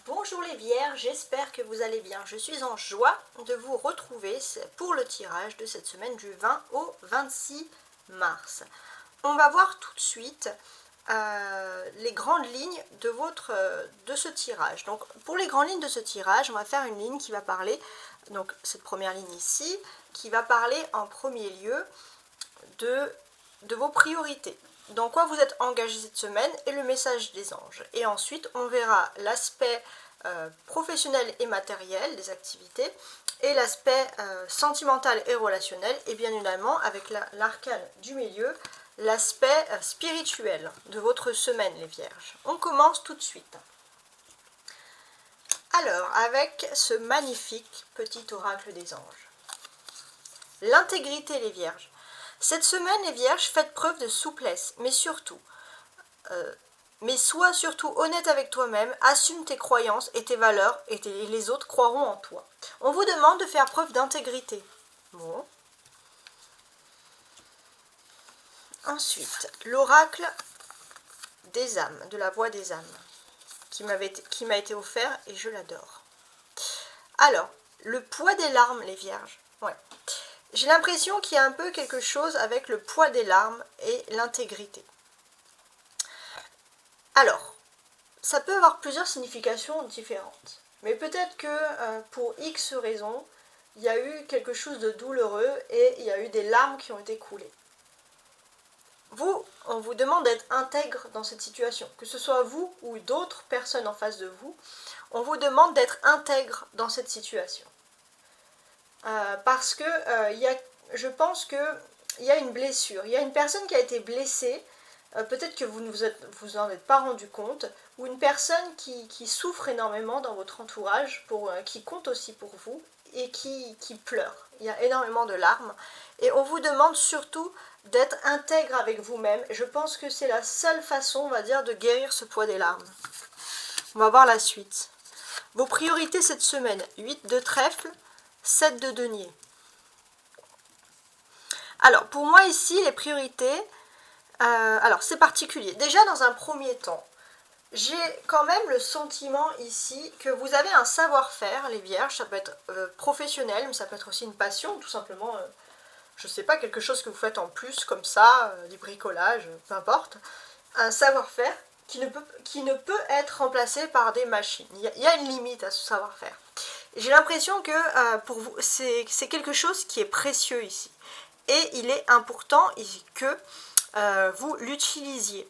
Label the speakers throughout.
Speaker 1: Bonjour les Vierges, j'espère que vous allez bien. Je suis en joie de vous retrouver pour le tirage de cette semaine du 20 au 26 mars. On va voir tout de suite les grandes lignes de ce tirage. Donc pour les grandes lignes de ce tirage, on va faire une ligne qui va parler, donc cette première ligne ici, qui va parler en premier lieu de vos priorités. Dans quoi vous êtes engagé cette semaine et le message des anges. Et ensuite, on verra l'aspect professionnel et matériel des activités et l'aspect sentimental et relationnel. Et bien évidemment, avec l'arcane du milieu, l'aspect spirituel de votre semaine, les Vierges. On commence tout de suite. Alors, avec ce magnifique petit oracle des anges. L'intégrité, les Vierges. Cette semaine, les Vierges, faites preuve de souplesse, mais sois surtout honnête avec toi-même, assume tes croyances et tes valeurs, et les autres croiront en toi. On vous demande de faire preuve d'intégrité. Bon. Ensuite, l'oracle des âmes, de la voix des âmes, qui m'a été offert et je l'adore. Alors, le poids des larmes, les Vierges. Ouais. J'ai l'impression qu'il y a un peu quelque chose avec le poids des larmes et l'intégrité. Alors, ça peut avoir plusieurs significations différentes. Mais peut-être que pour X raisons, il y a eu quelque chose de douloureux et il y a eu des larmes qui ont été coulées. On vous demande d'être intègre dans cette situation. Que ce soit vous ou d'autres personnes en face de vous, on vous demande d'être intègre dans cette situation. Parce que je pense qu'il y a une blessure. Il y a une personne qui a été blessée, peut-être que vous ne vous en êtes pas rendu compte, ou une personne qui souffre énormément dans votre entourage, qui compte aussi pour vous, et qui pleure. Il y a énormément de larmes. Et on vous demande surtout d'être intègre avec vous-même. Je pense que c'est la seule façon, on va dire, de guérir ce poids des larmes. On va voir la suite. Vos priorités cette semaine, 8 de trèfle, 7 de denier. Alors, pour moi ici, les priorités, alors c'est particulier. Déjà, dans un premier temps, j'ai quand même le sentiment ici que vous avez un savoir-faire, les Vierges. Ça peut être professionnel, mais ça peut être aussi une passion, tout simplement. Je ne sais pas, quelque chose que vous faites en plus, comme ça, du bricolage, peu importe. Un savoir-faire qui ne peut être remplacé par des machines. Il y a une limite à ce savoir-faire. J'ai l'impression que pour vous, c'est quelque chose qui est précieux ici. Et il est important que vous l'utilisiez.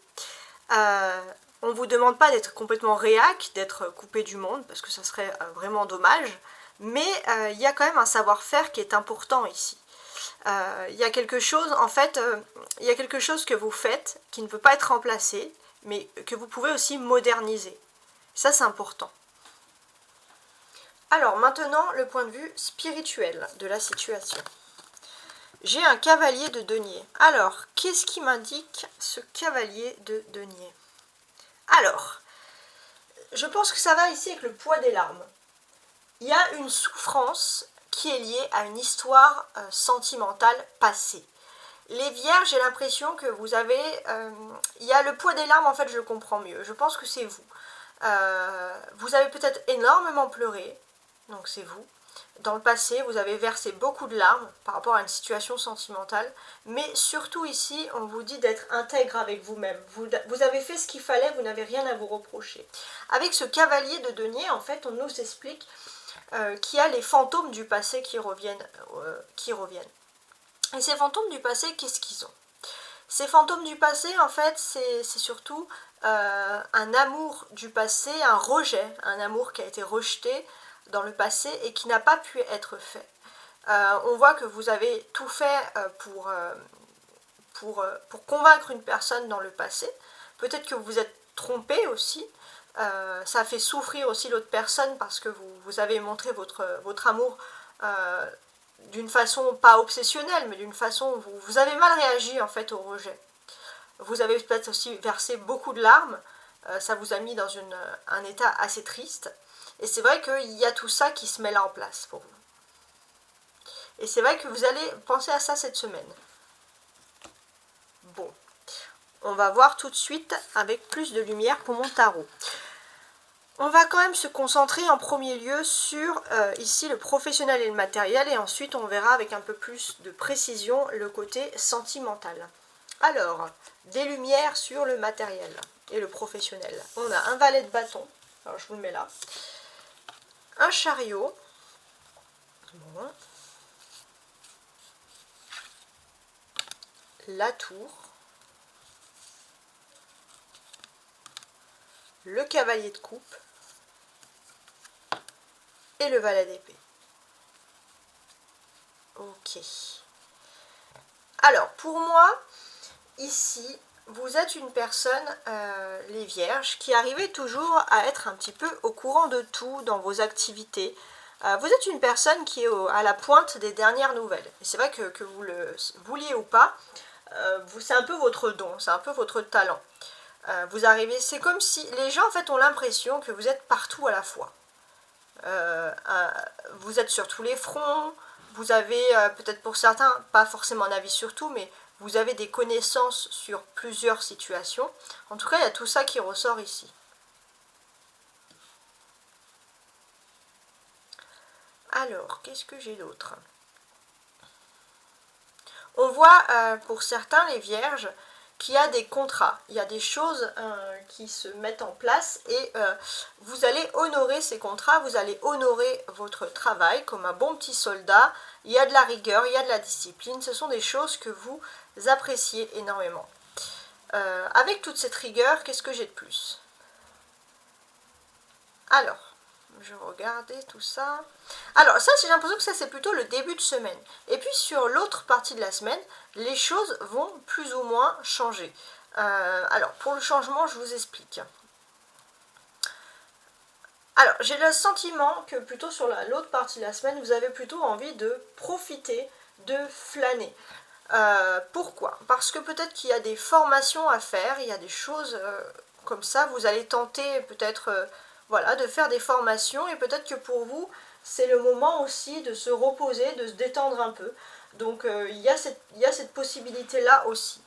Speaker 1: On ne vous demande pas d'être complètement réac, d'être coupé du monde, parce que ça serait vraiment dommage. Mais il y a quand même un savoir-faire qui est important ici. Il y a quelque chose, en fait, il y a quelque chose que vous faites qui ne peut pas être remplacé, mais que vous pouvez aussi moderniser. Ça, c'est important. Alors maintenant, le point de vue spirituel de la situation. J'ai un cavalier de denier. Alors, qu'est-ce qui m'indique ce cavalier de denier? Alors, je pense que ça va ici avec le poids des larmes. Il y a une souffrance qui est liée à une histoire sentimentale passée. Les Vierges, j'ai l'impression que vous avez... il y a le poids des larmes, en fait, je le comprends mieux. Je pense que c'est vous. Vous avez peut-être énormément pleuré. Donc c'est vous. Dans le passé, vous avez versé beaucoup de larmes par rapport à une situation sentimentale. Mais surtout ici, on vous dit d'être intègre avec vous-même. Vous avez fait ce qu'il fallait, vous n'avez rien à vous reprocher. Avec ce cavalier de denier, en fait, on nous explique qu'il y a les fantômes du passé qui reviennent. Et ces fantômes du passé, qu'est-ce qu'ils ont? Ces fantômes du passé, en fait, c'est surtout un amour du passé, un rejet, un amour qui a été rejeté dans le passé et qui n'a pas pu être fait. On voit que vous avez tout fait pour convaincre une personne dans le passé. Peut-être que vous vous êtes trompé aussi. Ça fait souffrir aussi l'autre personne parce que vous avez montré votre amour d'une façon pas obsessionnelle, mais d'une façon où vous avez mal réagi en fait au rejet. Vous avez peut-être aussi versé beaucoup de larmes. Ça vous a mis dans un état assez triste. Et c'est vrai qu'il y a tout ça qui se met là en place pour vous. Et c'est vrai que vous allez penser à ça cette semaine. Bon, on va voir tout de suite avec plus de lumière pour mon tarot. On va quand même se concentrer en premier lieu sur ici le professionnel et le matériel, et ensuite on verra avec un peu plus de précision le côté sentimental. Alors, des lumières sur le matériel et le professionnel. On a un valet de bâton, alors je vous le mets là, un chariot, bon. La tour, le cavalier de coupe et le valet d'épée. Ok. Alors, pour moi, ici, vous êtes une personne, les vierges, qui arrivez toujours à être un petit peu au courant de tout dans vos activités. Vous êtes une personne qui est à la pointe des dernières nouvelles. Et c'est vrai que vous le vouliez ou pas, c'est un peu votre don, c'est un peu votre talent. Vous arrivez, c'est comme si les gens en fait ont l'impression que vous êtes partout à la fois. Vous êtes sur tous les fronts, vous avez peut-être pour certains, pas forcément un avis sur tout, mais vous avez des connaissances sur plusieurs situations. En tout cas, il y a tout ça qui ressort ici. Alors, qu'est-ce que j'ai d'autre? On voit pour certains, les vierges, qu'il y a des contrats, il y a des choses qui se mettent en place et vous allez honorer ces contrats, vous allez honorer votre travail comme un bon petit soldat. Il y a de la rigueur, il y a de la discipline, ce sont des choses que vous appréciez énormément. Avec toute cette rigueur, qu'est-ce que j'ai de plus? Alors, je regardais tout ça. Alors ça, j'ai l'impression que ça c'est plutôt le début de semaine. Et puis sur l'autre partie de la semaine, les choses vont plus ou moins changer. Alors pour le changement, je vous explique. Alors j'ai le sentiment que plutôt sur l'autre partie de la semaine, vous avez plutôt envie de profiter, de flâner. Pourquoi? Parce que peut-être qu'il y a des formations à faire, il y a des choses comme ça, vous allez tenter peut-être voilà, de faire des formations et peut-être que pour vous, c'est le moment aussi de se reposer, de se détendre un peu. Donc il y a cette possibilité-là aussi.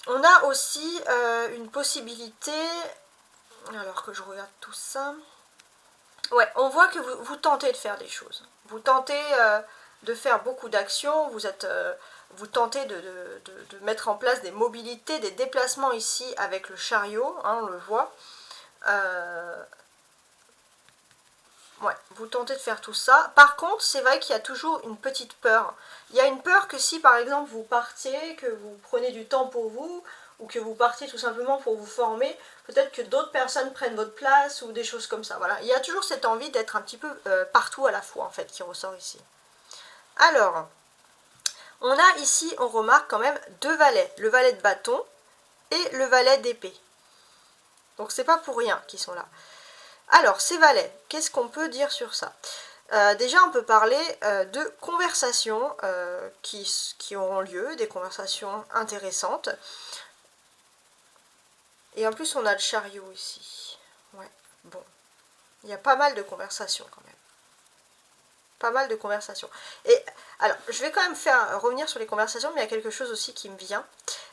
Speaker 1: On a aussi une possibilité, alors que je regarde tout ça, ouais, on voit que vous tentez de faire des choses. Vous tentez de faire beaucoup d'actions, vous tentez de mettre en place des mobilités, des déplacements ici avec le chariot, hein, on le voit. Ouais, vous tentez de faire tout ça. Par contre, c'est vrai qu'il y a toujours une petite peur. Il y a une peur que si par exemple vous partiez, que vous prenez du temps pour vous, ou que vous partiez tout simplement pour vous former, peut-être que d'autres personnes prennent votre place ou des choses comme ça. Voilà, il y a toujours cette envie d'être un petit peu partout à la fois en fait qui ressort ici. Alors, on a ici, on remarque quand même deux valets, le valet de bâton et le valet d'épée. Donc c'est pas pour rien qu'ils sont là. Alors, ces valets, qu'est-ce qu'on peut dire sur ça? Déjà, on peut parler de conversations qui auront lieu, des conversations intéressantes. Et en plus, on a le chariot ici. Ouais, bon. Il y a pas mal de conversations quand même. Pas mal de conversations. Et alors, je vais quand même revenir sur les conversations, mais il y a quelque chose aussi qui me vient.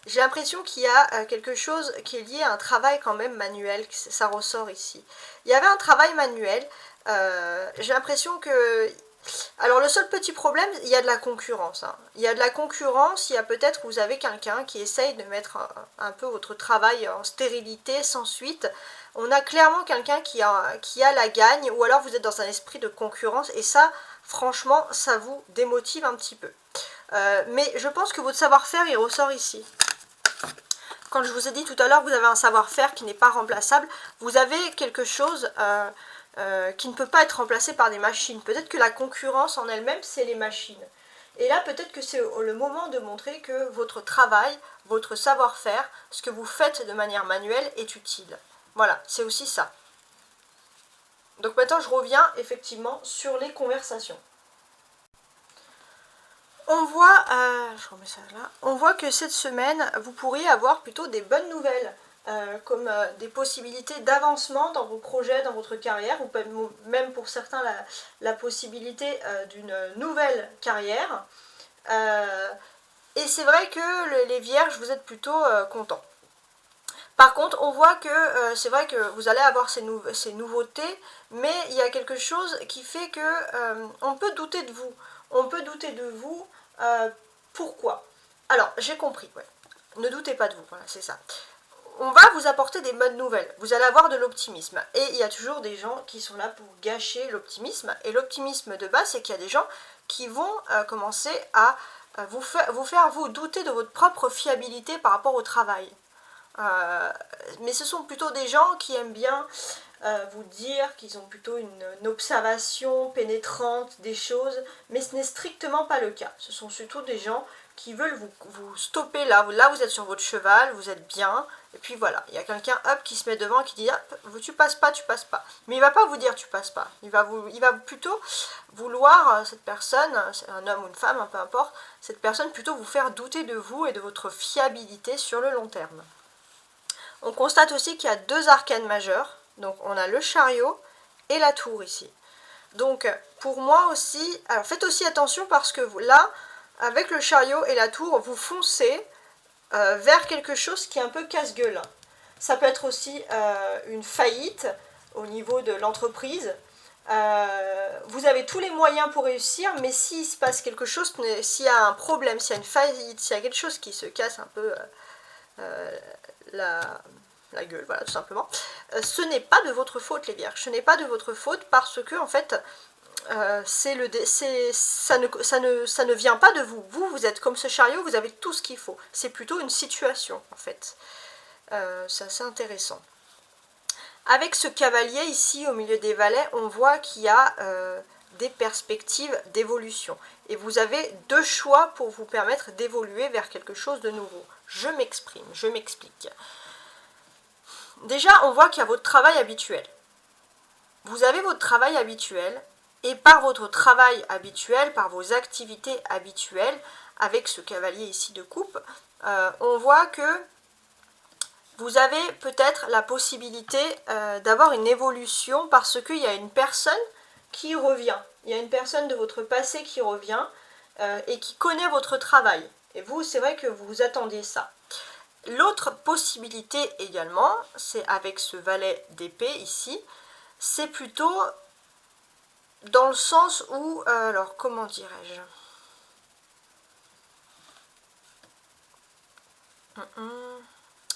Speaker 1: J'ai l'impression qu'il y a quelque chose qui est lié à un travail quand même manuel, ça ressort ici. Il y avait un travail manuel, j'ai l'impression que... Alors le seul petit problème, il y a de la concurrence. Hein. Il y a de la concurrence, il y a peut-être vous avez quelqu'un qui essaye de mettre un peu votre travail en stérilité, sans suite. On a clairement quelqu'un qui a la gagne, ou alors vous êtes dans un esprit de concurrence, et ça, franchement, ça vous démotive un petit peu. Mais je pense que votre savoir-faire, il ressort ici. Quand je vous ai dit tout à l'heure, vous avez un savoir-faire qui n'est pas remplaçable, vous avez quelque chose qui ne peut pas être remplacé par des machines. Peut-être que la concurrence en elle-même, c'est les machines. Et là, peut-être que c'est le moment de montrer que votre travail, votre savoir-faire, ce que vous faites de manière manuelle est utile. Voilà, c'est aussi ça. Donc maintenant, je reviens effectivement sur les conversations. On voit, je remets ça là, on voit que cette semaine, vous pourriez avoir plutôt des bonnes nouvelles, comme des possibilités d'avancement dans vos projets, dans votre carrière, ou même pour certains la possibilité d'une nouvelle carrière. Et c'est vrai que les vierges, vous êtes plutôt contents. Par contre, on voit que c'est vrai que vous allez avoir ces nouveautés, mais il y a quelque chose qui fait que on peut douter de vous. On peut douter de vous. Pourquoi? Alors, j'ai compris, ouais. Ne doutez pas de vous, voilà, c'est ça. On va vous apporter des bonnes nouvelles. Vous allez avoir de l'optimisme. Et il y a toujours des gens qui sont là pour gâcher l'optimisme. Et l'optimisme de base, c'est qu'il y a des gens qui vont commencer à vous faire douter de votre propre fiabilité par rapport au travail. Mais ce sont plutôt des gens qui aiment bien vous dire qu'ils ont plutôt une observation pénétrante des choses, mais ce n'est strictement pas le cas. Ce sont surtout des gens qui veulent vous stopper là. Là, vous êtes sur votre cheval, vous êtes bien, et puis voilà, il y a quelqu'un qui se met devant, qui dit tu passes pas, tu passes pas. Mais il va pas vous dire tu passes pas. Il va plutôt vouloir, cette personne, c'est un homme ou une femme, peu importe, cette personne plutôt vous faire douter de vous et de votre fiabilité sur le long terme. On constate aussi qu'il y a deux arcanes majeurs. Donc on a le chariot et la tour ici. Donc pour moi aussi, alors faites aussi attention parce que là, avec le chariot et la tour, vous foncez vers quelque chose qui est un peu casse-gueule. Ça peut être aussi une faillite au niveau de l'entreprise. Vous avez tous les moyens pour réussir, mais s'il se passe quelque chose, s'il y a un problème, s'il y a une faillite, s'il y a quelque chose qui se casse un peu la gueule, voilà, tout simplement. Ce n'est pas de votre faute, les vierges. Ce n'est pas de votre faute parce que, en fait, ça ne vient pas de vous. Vous êtes comme ce chariot, vous avez tout ce qu'il faut. C'est plutôt une situation, en fait. C'est assez intéressant. Avec ce cavalier ici, au milieu des valets, on voit qu'il y a des perspectives d'évolution. Et vous avez deux choix pour vous permettre d'évoluer vers quelque chose de nouveau. Je m'exprime, je m'explique. Déjà, on voit qu'il y a votre travail habituel. Vous avez votre travail habituel, et par votre travail habituel, par vos activités habituelles, avec ce cavalier ici de coupe, on voit que vous avez peut-être la possibilité d'avoir une évolution parce qu'il y a une personne qui revient. Il y a une personne de votre passé qui revient et qui connaît votre travail. Et vous, c'est vrai que vous attendiez ça. L'autre possibilité également, c'est avec ce valet d'épée ici, c'est plutôt dans le sens où, alors comment dirais-je,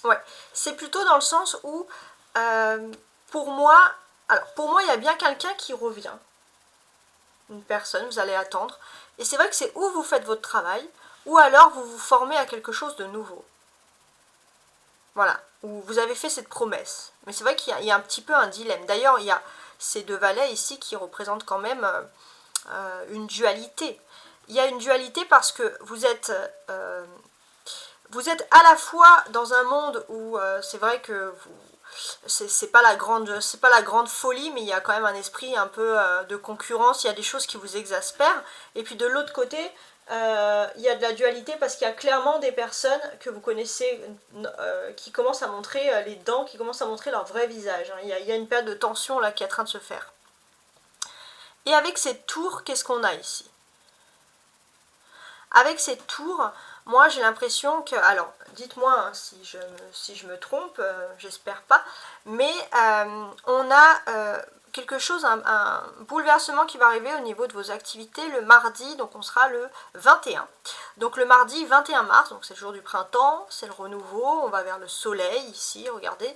Speaker 1: ouais, c'est plutôt dans le sens où, pour moi, il y a bien quelqu'un qui revient, une personne, vous allez attendre, et c'est vrai que c'est où vous faites votre travail, ou alors vous vous formez à quelque chose de nouveau. Voilà, où vous avez fait cette promesse. Mais c'est vrai qu'il y a un petit peu un dilemme. D'ailleurs, il y a ces deux valets ici qui représentent quand même une dualité. Il y a une dualité parce que vous êtes à la fois dans un monde où c'est vrai que c'est pas la grande folie, mais il y a quand même un esprit un peu de concurrence. Il y a des choses qui vous exaspèrent. Et puis de l'autre côté, il y a de la dualité parce qu'il y a clairement des personnes que vous connaissez qui commencent à montrer les dents, qui commencent à montrer leur vrai visage. Il y a une période de tension là qui est en train de se faire. Et avec cette tour, qu'est-ce qu'on a ici? Avec cette tour, moi j'ai l'impression que, alors dites-moi hein, si je me trompe, j'espère pas, mais on a quelque chose, un bouleversement qui va arriver au niveau de vos activités le mardi, donc on sera le 21. Donc le mardi 21 mars, donc c'est le jour du printemps, c'est le renouveau, on va vers le soleil ici, regardez.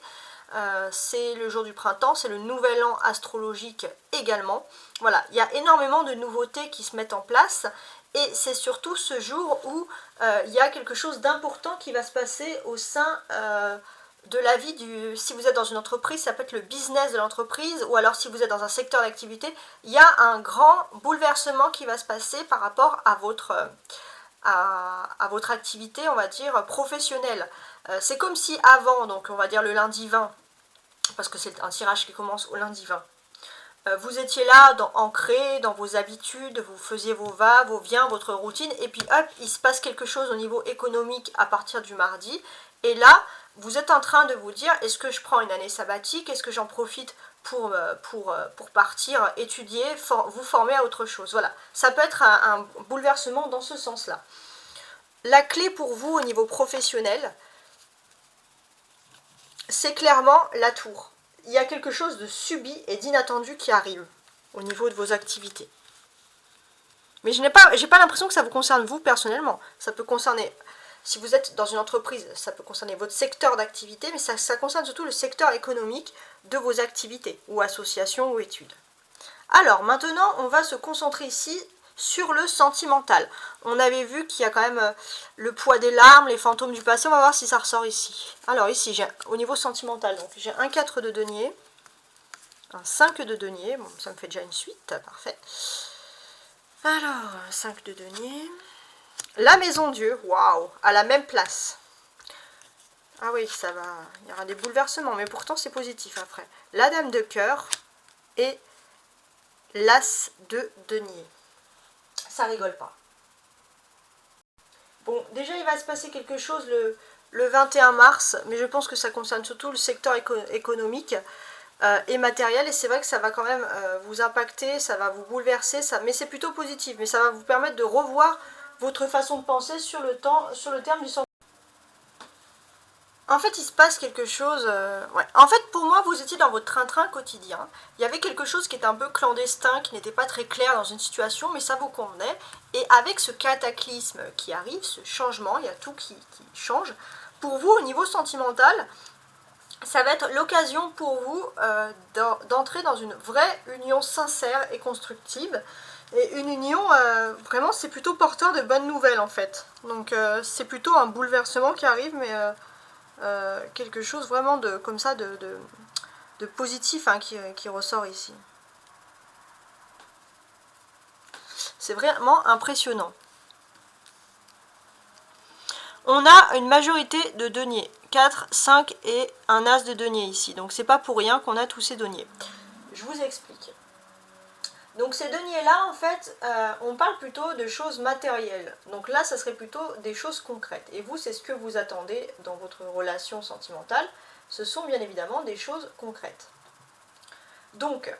Speaker 1: C'est le jour du printemps, c'est le nouvel an astrologique également. Voilà, il y a énormément de nouveautés qui se mettent en place. Et c'est surtout ce jour où il y a quelque chose d'important qui va se passer au sein de la vie si vous êtes dans une entreprise, ça peut être le business de l'entreprise, ou alors si vous êtes dans un secteur d'activité, il y a un grand bouleversement qui va se passer par rapport à votre activité, on va dire, professionnelle. C'est comme si avant, donc on va dire le lundi 20, parce que c'est un tirage qui commence au lundi 20, vous étiez là, ancré dans vos habitudes, vous faisiez vos va, vos viens, votre routine, et puis hop, il se passe quelque chose au niveau économique à partir du mardi, et là, vous êtes en train de vous dire, est-ce que je prends une année sabbatique, est-ce que j'en profite pour partir étudier, vous former à autre chose. Voilà, ça peut être un bouleversement dans ce sens-là. La clé pour vous au niveau professionnel, c'est clairement la tour. Il y a quelque chose de subit et d'inattendu qui arrive au niveau de vos activités. Mais je n'ai pas l'impression que ça vous concerne vous personnellement. Ça peut concerner, si vous êtes dans une entreprise, ça peut concerner votre secteur d'activité, mais ça concerne surtout le secteur économique de vos activités, ou associations ou études. Alors, maintenant, on va se concentrer ici sur le sentimental. On avait vu qu'il y a quand même le poids des larmes, les fantômes du passé. On va voir si ça ressort ici. Alors ici, j'ai au niveau sentimental, donc j'ai un 4 de denier, un 5 de denier. Bon, ça me fait déjà une suite, parfait. Alors, 5 de denier. La maison Dieu, waouh, à la même place. Ah oui, ça va, il y aura des bouleversements, mais pourtant c'est positif après. La dame de cœur et l'as de denier. Ça rigole pas. Bon, déjà il va se passer quelque chose le 21 mars, mais je pense que ça concerne surtout le secteur économique et matériel, et c'est vrai que ça va quand même vous impacter, ça va vous bouleverser, mais c'est plutôt positif, mais ça va vous permettre de revoir votre façon de penser sur le terme du sentiment. En fait, il se passe quelque chose... ouais. En fait, pour moi, vous étiez dans votre train-train quotidien. Il y avait quelque chose qui était un peu clandestin, qui n'était pas très clair dans une situation, mais ça vous convenait. Et avec ce cataclysme qui arrive, ce changement, il y a tout qui change. Pour vous, au niveau sentimental, ça va être l'occasion pour vous d'entrer dans une vraie union sincère et constructive. Et une union, vraiment, c'est plutôt porteur de bonnes nouvelles, en fait. Donc, c'est plutôt un bouleversement qui arrive, mais... quelque chose vraiment de comme ça de positif hein, qui ressort ici. C'est vraiment impressionnant. On a une majorité de deniers, 4, 5 et un as de denier ici. Donc c'est pas pour rien qu'on a tous ces deniers. Je vous explique. Donc ces deniers-là, en fait, on parle plutôt de choses matérielles. Donc là, ça serait plutôt des choses concrètes. Et vous, c'est ce que vous attendez dans votre relation sentimentale. Ce sont bien évidemment des choses concrètes. Donc,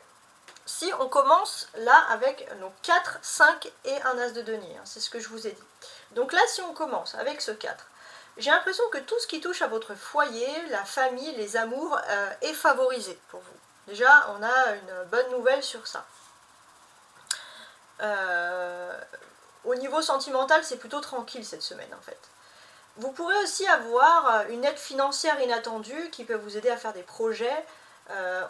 Speaker 1: si on commence là avec nos 4, 5 et un as de denier, hein, c'est ce que je vous ai dit. Donc là, si on commence avec ce 4, j'ai l'impression que tout ce qui touche à votre foyer, la famille, les amours, est favorisé pour vous. Déjà, on a une bonne nouvelle sur ça. Au niveau sentimental, c'est plutôt tranquille cette semaine en fait. Vous pourrez aussi avoir une aide financière inattendue qui peut vous aider à faire des projets.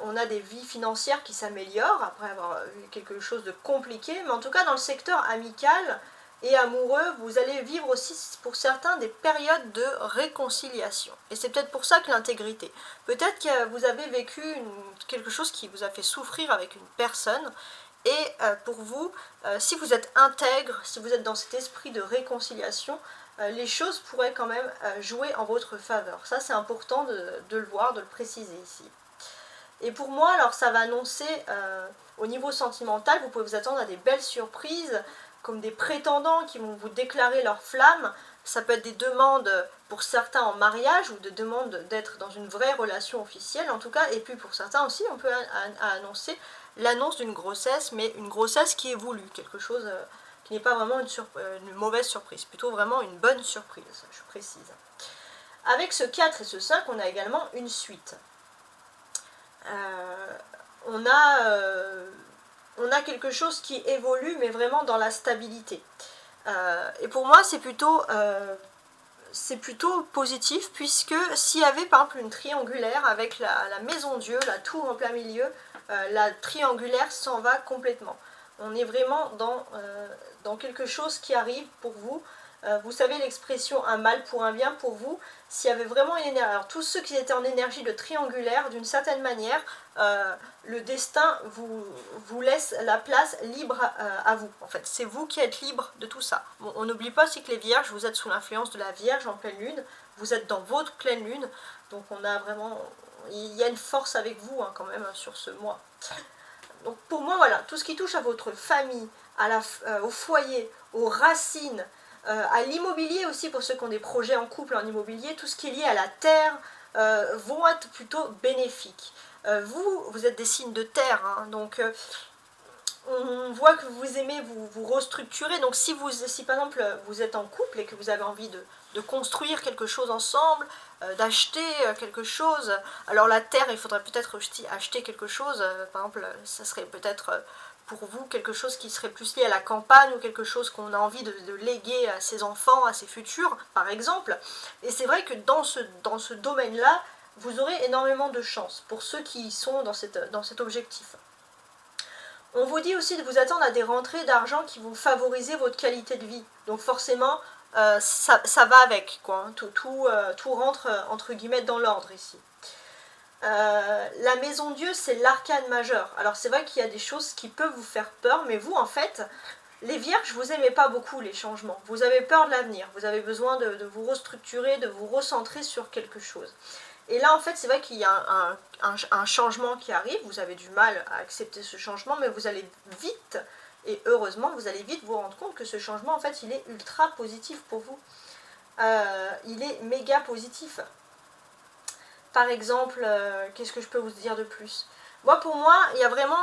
Speaker 1: On a des vies financières qui s'améliorent après avoir eu quelque chose de compliqué, mais en tout cas dans le secteur amical et amoureux, vous allez vivre aussi pour certains des périodes de réconciliation. Et c'est peut-être pour ça que l'intégrité. Peut-être que vous avez vécu quelque chose qui vous a fait souffrir avec une personne. Et pour vous, si vous êtes intègre, si vous êtes dans cet esprit de réconciliation, les choses pourraient quand même jouer en votre faveur. Ça, c'est important de le voir, de le préciser ici. Et pour moi, alors ça va annoncer, au niveau sentimental, vous pouvez vous attendre à des belles surprises, comme des prétendants qui vont vous déclarer leur flamme. Ça peut être des demandes pour certains en mariage, ou des demandes d'être dans une vraie relation officielle en tout cas. Et puis pour certains aussi, on peut annoncer l'annonce d'une grossesse, mais une grossesse qui est voulue, quelque chose qui n'est pas vraiment une mauvaise surprise, plutôt vraiment une bonne surprise, je précise. Avec ce 4 et ce 5, on a également une suite. On a quelque chose qui évolue, mais vraiment dans la stabilité. Et pour moi, c'est plutôt positif, puisque s'il y avait par exemple une triangulaire avec la maison Dieu, la tour en plein milieu, la triangulaire s'en va complètement. On est vraiment dans quelque chose qui arrive pour vous. Vous savez l'expression un mal pour un bien, pour vous, s'il y avait vraiment une énergie. Alors tous ceux qui étaient en énergie de triangulaire, d'une certaine manière, le destin vous laisse la place libre à vous. En fait, c'est vous qui êtes libre de tout ça. Bon, on n'oublie pas aussi que les vierges, vous êtes sous l'influence de la Vierge en pleine lune, vous êtes dans votre pleine lune, donc on a vraiment... Il y a une force avec vous hein, quand même sur ce mois. Donc pour moi, voilà, tout ce qui touche à votre famille, au foyer, aux racines, à l'immobilier aussi pour ceux qui ont des projets en couple en immobilier, tout ce qui est lié à la terre vont être plutôt bénéfiques. Vous êtes des signes de terre, hein, donc on voit que vous aimez vous restructurer. Donc si par exemple vous êtes en couple et que vous avez envie de construire quelque chose ensemble, d'acheter quelque chose, alors la terre, il faudrait peut-être acheter quelque chose, par exemple ça serait peut-être pour vous quelque chose qui serait plus lié à la campagne ou quelque chose qu'on a envie de léguer à ses enfants, à ses futurs par exemple. Et c'est vrai que dans ce domaine-là, vous aurez énormément de chance pour ceux qui sont dans cet objectif. On vous dit aussi de vous attendre à des rentrées d'argent qui vont favoriser votre qualité de vie. Donc forcément, ça va avec, quoi. Hein. Tout rentre, entre guillemets, dans l'ordre ici. La maison Dieu, c'est l'arcane majeur. Alors c'est vrai qu'il y a des choses qui peuvent vous faire peur, mais vous, en fait, les vierges, vous n'aimez pas beaucoup les changements. Vous avez peur de l'avenir. Vous avez besoin de vous restructurer, de vous recentrer sur quelque chose. Et là, en fait, c'est vrai qu'il y a un changement qui arrive, vous avez du mal à accepter ce changement, mais vous allez vite, et heureusement, vous allez vite vous rendre compte que ce changement, en fait, il est ultra positif pour vous. Il est méga positif. Par exemple, qu'est-ce que je peux vous dire de plus? Pour moi, il y a vraiment,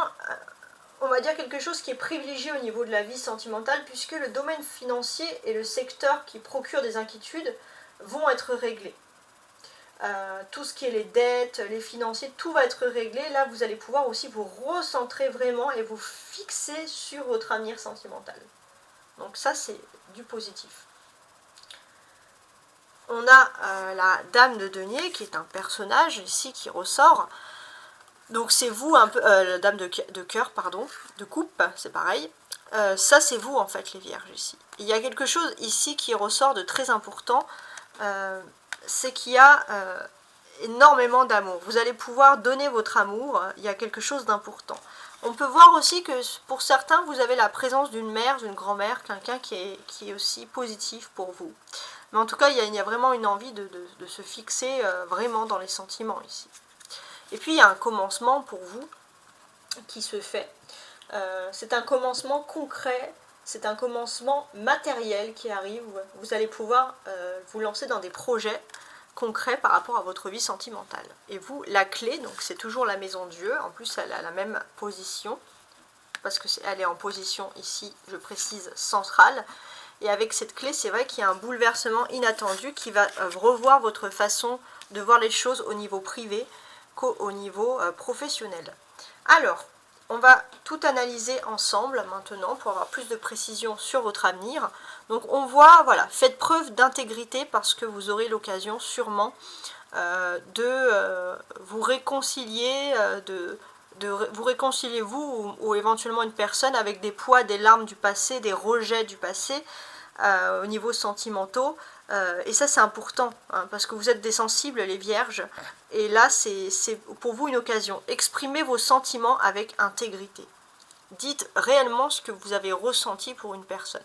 Speaker 1: on va dire, quelque chose qui est privilégié au niveau de la vie sentimentale, puisque le domaine financier et le secteur qui procure des inquiétudes vont être réglés. Tout ce qui est les dettes, les financiers, tout va être réglé. Là, vous allez pouvoir aussi vous recentrer vraiment et vous fixer sur votre avenir sentimental. Donc ça, c'est du positif. On a la Dame de Denier, qui est un personnage ici qui ressort. Donc c'est vous un peu, la Dame de cœur, pardon, de coupe, c'est pareil. Ça, c'est vous, en fait, les vierges, ici. Il y a quelque chose ici qui ressort de très important. C'est qu'il y a énormément d'amour. Vous allez pouvoir donner votre amour, il y a quelque chose d'important. On peut voir aussi que pour certains, vous avez la présence d'une mère, d'une grand-mère, quelqu'un qui est aussi positif pour vous. Mais en tout cas, il y a vraiment une envie de se fixer vraiment dans les sentiments ici. Et puis, il y a un commencement pour vous qui se fait. C'est un commencement concret. C'est un commencement matériel qui arrive. Vous allez pouvoir vous lancer dans des projets concrets par rapport à votre vie sentimentale. Et vous, la clé, donc c'est toujours la maison Dieu. En plus, elle a la même position, parce qu'elle est en position ici, je précise, centrale. Et avec cette clé, c'est vrai qu'il y a un bouleversement inattendu qui va revoir votre façon de voir les choses au niveau privé qu'au niveau professionnel. Alors, on va tout analyser ensemble maintenant pour avoir plus de précision sur votre avenir. Donc on voit, voilà, faites preuve d'intégrité parce que vous aurez l'occasion sûrement de vous réconcilier, vous réconcilier vous ou éventuellement une personne avec des poids, des larmes du passé, des rejets du passé au niveau sentimentaux. Et ça c'est important hein, parce que vous êtes des sensibles les vierges et là c'est pour vous une occasion. Exprimez vos sentiments avec intégrité. Dites réellement ce que vous avez ressenti pour une personne.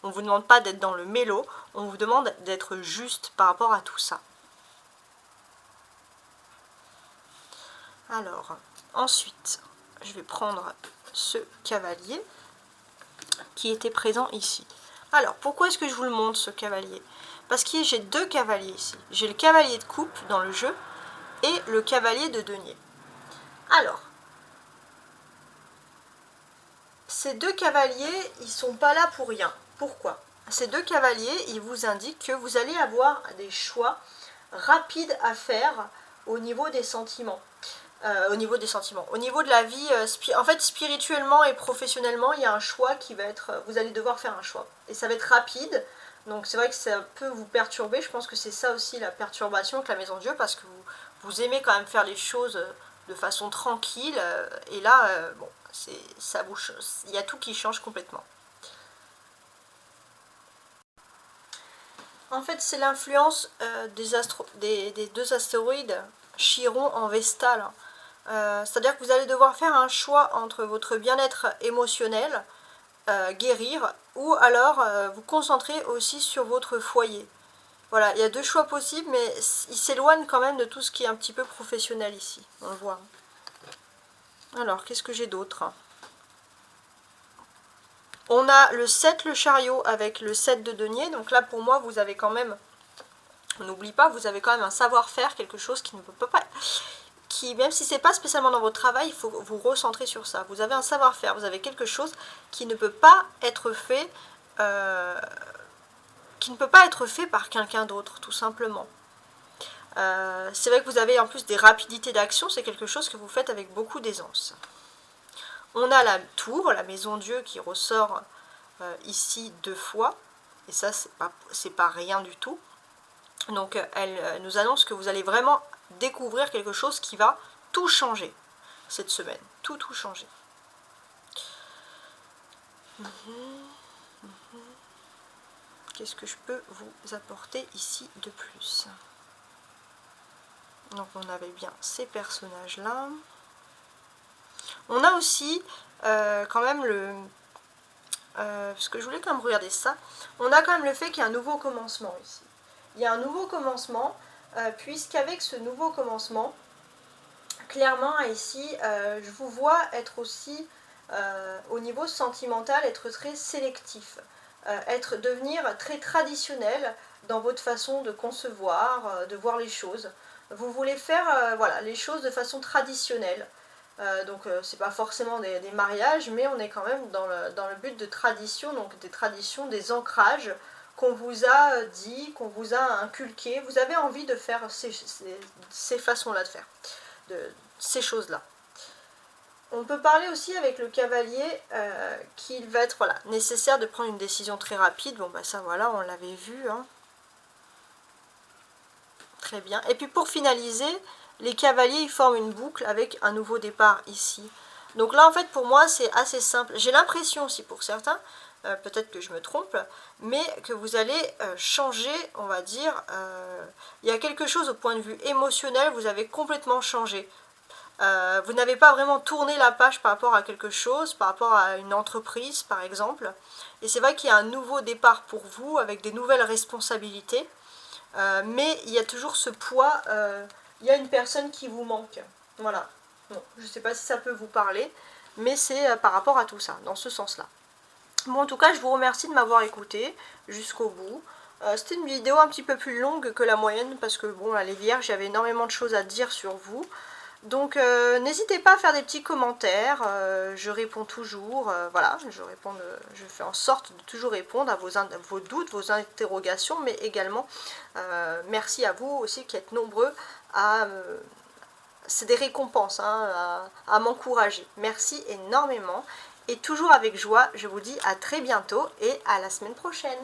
Speaker 1: On ne vous demande pas d'être dans le mélo, on vous demande d'être juste par rapport à tout ça. Alors, ensuite, je vais prendre ce cavalier qui était présent ici. Alors, pourquoi est-ce que je vous le montre, ce cavalier? Parce que j'ai deux cavaliers ici. J'ai le cavalier de coupe dans le jeu et le cavalier de denier. Alors, ces deux cavaliers, ils ne sont pas là pour rien. Pourquoi? Ces deux cavaliers, ils vous indiquent que vous allez avoir des choix rapides à faire au niveau des sentiments. Au niveau de la vie, en fait, spirituellement et professionnellement, il y a un choix qui va être... Vous allez devoir faire un choix. Et ça va être rapide. Donc c'est vrai que ça peut vous perturber. Je pense que c'est ça aussi la perturbation avec la maison Dieu, parce que vous aimez quand même faire les choses de façon tranquille. Et là, bon, il y a tout qui change complètement. En fait, c'est l'influence des deux astéroïdes Chiron en Vestale. C'est-à-dire que vous allez devoir faire un choix entre votre bien-être émotionnel, guérir, ou alors vous concentrer aussi sur votre foyer. Voilà, il y a deux choix possibles, mais il s'éloigne quand même de tout ce qui est un petit peu professionnel ici, on le voit. Alors, qu'est-ce que j'ai d'autre? On a le 7, le chariot, avec le 7 de denier. Donc là, pour moi, vous avez quand même, on n'oublie pas, vous avez quand même un savoir-faire, quelque chose qui qui, même si c'est pas spécialement dans votre travail, il faut vous recentrer sur ça. Vous avez un savoir-faire, vous avez quelque chose qui ne peut pas être fait, par quelqu'un d'autre, tout simplement. C'est vrai que vous avez en plus des rapidités d'action, c'est quelque chose que vous faites avec beaucoup d'aisance. On a la tour, la maison Dieu qui ressort ici 2 fois, et ça c'est pas rien du tout. Donc elle nous annonce que vous allez vraiment découvrir quelque chose qui va tout changer cette semaine, tout changer. Qu'est-ce que je peux vous apporter ici de plus? Donc on avait bien ces personnages-là. On a aussi quand même le... parce que je voulais quand même regarder ça. On a quand même le fait qu'il y a un nouveau commencement ici. Il y a un nouveau commencement, puisqu'avec ce nouveau commencement, clairement ici, je vous vois être aussi, au niveau sentimental, être très sélectif. Devenir très traditionnel dans votre façon de concevoir, de voir les choses. Vous voulez faire voilà, les choses de façon traditionnelle. Donc c'est pas forcément des mariages, mais on est quand même dans le but de tradition, donc des traditions, des ancrages qu'on vous a dit, qu'on vous a inculqué. Vous avez envie de faire ces façons-là de faire, ces choses-là. On peut parler aussi avec le cavalier qu'il va être voilà, nécessaire de prendre une décision très rapide. Bon bah ça voilà, on l'avait vu. Hein. Très bien. Et puis pour finaliser, les cavaliers ils forment une boucle avec un nouveau départ ici. Donc là en fait pour moi c'est assez simple. J'ai l'impression aussi pour certains, peut-être que je me trompe, mais que vous allez changer, on va dire, il y a quelque chose au point de vue émotionnel, vous avez complètement changé. Vous n'avez pas vraiment tourné la page par rapport à quelque chose, par rapport à une entreprise par exemple. Et c'est vrai qu'il y a un nouveau départ pour vous avec des nouvelles responsabilités. Mais il y a toujours ce poids, il y a une personne qui vous manque. Voilà. Bon, je ne sais pas si ça peut vous parler, mais c'est par rapport à tout ça, dans ce sens-là. Bon, en tout cas, je vous remercie de m'avoir écouté jusqu'au bout. C'était une vidéo un petit peu plus longue que la moyenne, parce que bon, là, les vierges, j'avais énormément de choses à dire sur vous. Donc n'hésitez pas à faire des petits commentaires, je réponds toujours, voilà, je fais en sorte de toujours répondre à vos doutes, vos interrogations, mais également merci à vous aussi qui êtes nombreux à... c'est des récompenses hein, à m'encourager. Merci énormément et toujours avec joie, je vous dis à très bientôt et à la semaine prochaine.